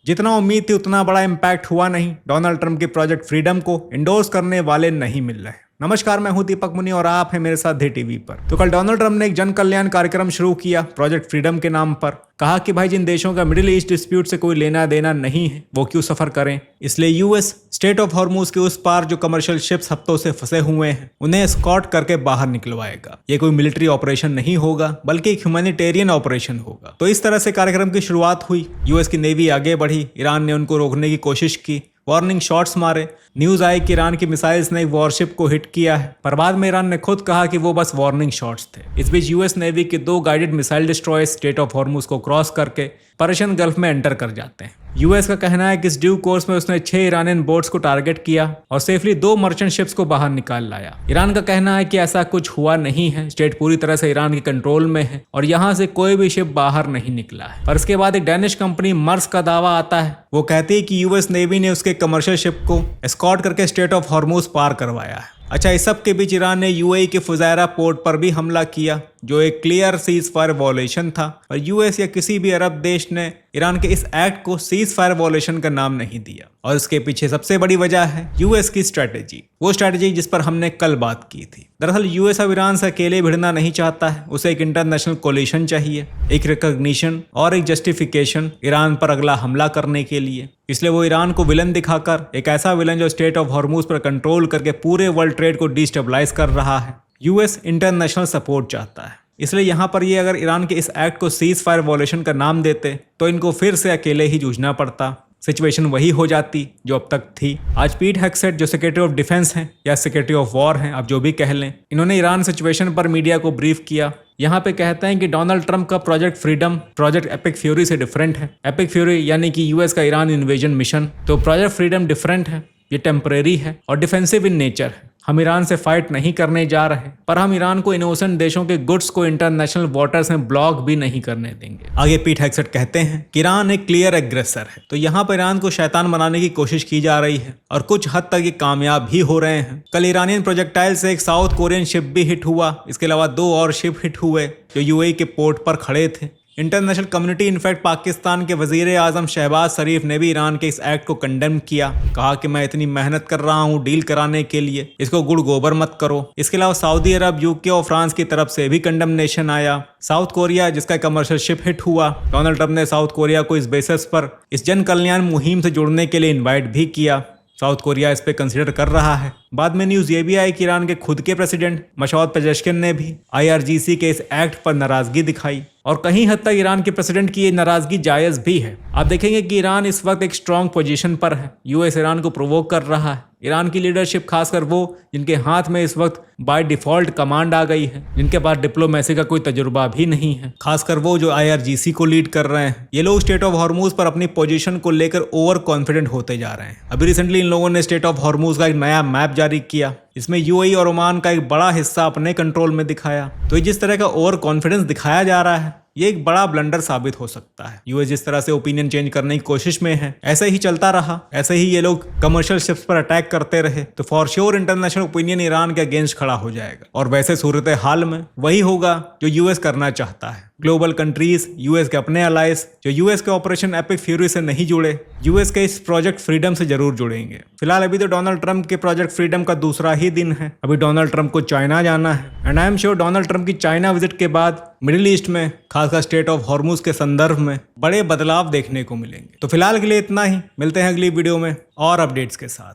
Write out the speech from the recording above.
जितना उम्मीद थी उतना बड़ा इम्पैक्ट हुआ नहीं। डोनाल्ड ट्रंप के प्रोजेक्ट फ्रीडम को इंडोर्स करने वाले नहीं मिल रहे। नमस्कार, मैं हूं दीपक मुनि और आप हैं मेरे साथ दे टीवी पर। तो कल डोनाल्ड ट्रंप ने एक जन कल्याण कार्यक्रम शुरू किया प्रोजेक्ट फ्रीडम के नाम पर। कहा कि भाई जिन देशों का मिडिल ईस्ट डिस्प्यूट से कोई लेना देना नहीं है वो क्यों सफर करें, इसलिए यूएस स्टेट ऑफ हॉर्मुज के उस पार जो कमर्शियल शिप्स हफ्तों से फंसे हुए हैं उन्हें एस्कॉर्ट करके बाहर निकलवाएगा। ये कोई मिलिट्री ऑपरेशन नहीं होगा बल्कि एक ह्यूमैनिटेरियन ऑपरेशन होगा। तो इस तरह से कार्यक्रम की शुरुआत हुई। यूएस की नेवी आगे बढ़ी, ईरान ने उनको रोकने की कोशिश की, वार्निंग शॉट्स मारे। न्यूज आई कि ईरान की मिसाइल्स ने वॉरशिप को हिट किया है, पर बाद में ईरान ने खुद कहा कि वो बस वार्निंग शॉट्स थे। इस बीच यूएस नेवी के 2 guided missile destroyers state of Hormuz को क्रॉस करके पर्शियन गल्फ में एंटर कर जाते हैं। यूएस का कहना है कि इस ड्यू कोर्स में उसने 6 ईरानियन बोट्स को टारगेट किया और सेफली 2 मर्चेंट शिप्स को बाहर निकाल लाया। ईरान का कहना है कि ऐसा कुछ हुआ नहीं है, स्टेट पूरी तरह से ईरान के कंट्रोल में है और यहाँ से कोई भी शिप बाहर नहीं निकला है। पर इसके बाद एक डैनिश कंपनी मर्स का दावा आता है। वो कहती है कि यूएस नेवी ने उसके कमर्शियल शिप को एस्कॉर्ट करके स्टेट ऑफ हॉर्मुज पार करवाया है। अच्छा, इस सब के बीच ईरान ने यूएई के फुजैरा पोर्ट पर भी हमला किया जो एक क्लियर सीज फायर वॉलेशन था, और यूएस या किसी भी अरब देश ने ईरान के इस एक्ट को सीज फायर वॉलेशन का नाम नहीं दिया। और इसके पीछे सबसे बड़ी वजह है यूएस की स्ट्रेटेजी, वो स्ट्रेटेजी जिस पर हमने कल बात की थी। दरअसल यूएस अब ईरान से अकेले भिड़ना नहीं चाहता है, उसे एक इंटरनेशनल कोलिशन चाहिए, एक रिकॉग्निशन और एक जस्टिफिकेशन ईरान पर अगला हमला करने के लिए। इसलिए वो ईरान को विलन दिखाकर, एक ऐसा विलन जो स्टेट ऑफ हॉर्मुज पर कंट्रोल करके पूरे वर्ल्ड ट्रेड को डिस्टेबलाइज कर रहा है, यूएस इंटरनेशनल सपोर्ट चाहता है। इसलिए यहाँ पर ये अगर ईरान के इस एक्ट को सीज फायर वॉलेशन का नाम देते तो इनको फिर से अकेले ही जूझना पड़ता, सिचुएशन वही हो जाती जो अब तक थी। आज पीट हेग्सेट जो सेक्रेटरी ऑफ डिफेंस हैं या सेक्रेटरी ऑफ वॉर हैं, आप जो भी कह लें, इन्होंने ईरान सिचुएशन पर मीडिया को ब्रीफ किया। यहाँ पे कहते हैं कि डोनाल्ड ट्रंप का project freedom project epic fury से डिफरेंट है। एपिक फ्यूरी यानी कि यूएस का ईरान इन्वेजन मिशन, तो प्रोजेक्ट फ्रीडम डिफरेंट है, ये टेम्परेरी है और डिफेंसिव इन नेचर है। हम ईरान से फाइट नहीं करने जा रहे, पर हम ईरान को इनोसेंट देशों के गुड्स को इंटरनेशनल वाटर्स में ब्लॉक भी नहीं करने देंगे। आगे पीट हेग्सेट कहते हैं कि ईरान एक क्लियर एग्रेसर है, तो यहाँ पर ईरान को शैतान बनाने की कोशिश की जा रही है और कुछ हद तक ये कामयाब भी हो रहे हैं। कल ईरानियन प्रोजेक्टाइल से एक साउथ कोरियन शिप भी हिट हुआ, इसके अलावा 2 और शिप हिट हुए जो यूएई के पोर्ट पर खड़े थे। इंटरनेशनल कम्युनिटी, इनफैक्ट पाकिस्तान के वजीर आजम शहबाज शरीफ ने भी ईरान के इस एक्ट को कंडेम किया। कहा कि मैं इतनी मेहनत कर रहा हूं डील कराने के लिए, इसको गुड़ गोबर मत करो। इसके अलावा सऊदी अरब, यूके और फ्रांस की तरफ से भी कंडेमनेशन आया। साउथ कोरिया जिसका कमर्शियल शिप हिट हुआ, डोनाल्ड ट्रंप ने साउथ कोरिया को इस बेसिस पर इस जन कल्याण मुहिम से जुड़ने के लिए इन्वाइट भी किया। साउथ कोरिया इस पे कंसीडर कर रहा है। बाद में न्यूज ये भी आई कि ईरान के खुद के प्रेसिडेंट मसूद पेजेश्किन ने भी आईआरजीसी के इस एक्ट पर नाराजगी दिखाई, और कहीं हद तक ईरान के प्रेसिडेंट की ये नाराजगी जायज भी है। आप देखेंगे कि ईरान इस वक्त एक स्ट्रांग पोजीशन पर है। यूएस ईरान को प्रोवोक कर रहा है। ईरान की लीडरशिप, खासकर वो जिनके हाथ में इस वक्त बाय डिफॉल्ट कमांड आ गई है, जिनके पास डिप्लोमेसी का कोई तजुर्बा भी नहीं है, खासकर वो जो आईआरजीसी को लीड कर रहे हैं, ये लोग स्टेट ऑफ हॉर्मुज पर अपनी पोजीशन को लेकर ओवर कॉन्फिडेंट होते जा रहे हैं। अभी रिसेंटली इन लोगों ने स्टेट ऑफ हॉर्मुज का एक नया मैप जारी किया, इसमें यूएई और ओमान का एक बड़ा हिस्सा अपने कंट्रोल में दिखाया। तो जिस तरह का ओवर कॉन्फिडेंस दिखाया जा रहा है, ये एक बड़ा ब्लंडर साबित हो सकता है। यूएस जिस तरह से ओपिनियन चेंज करने की कोशिश में है, ऐसे ही चलता रहा, ऐसे ही ये लोग कमर्शियल शिप्स पर अटैक करते रहे, तो for sure international opinion Iran के अगेंस्ट खड़ा हो जाएगा। और वैसे सूरत हाल में वही होगा जो यूएस करना चाहता है। ग्लोबल कंट्रीज, यूएस के अपने अलाइज जो यूएस के ऑपरेशन एपिक फ्यूरी से नहीं जुड़े, यूएस के इस प्रोजेक्ट फ्रीडम से जरूर जुड़ेंगे। फिलहाल अभी तो डोनाल्ड ट्रंप के प्रोजेक्ट फ्रीडम का दूसरा ही दिन है। अभी डोनाल्ड ट्रंप को चाइना जाना है, and I am sure Donald Trump की चाइना विजिट के बाद मिडिल ईस्ट में, खासकर स्टेट ऑफ हॉर्मुज के संदर्भ में, बड़े बदलाव देखने को मिलेंगे। तो फिलहाल के लिए इतना ही, मिलते हैं अगली वीडियो में और अपडेट्स के साथ।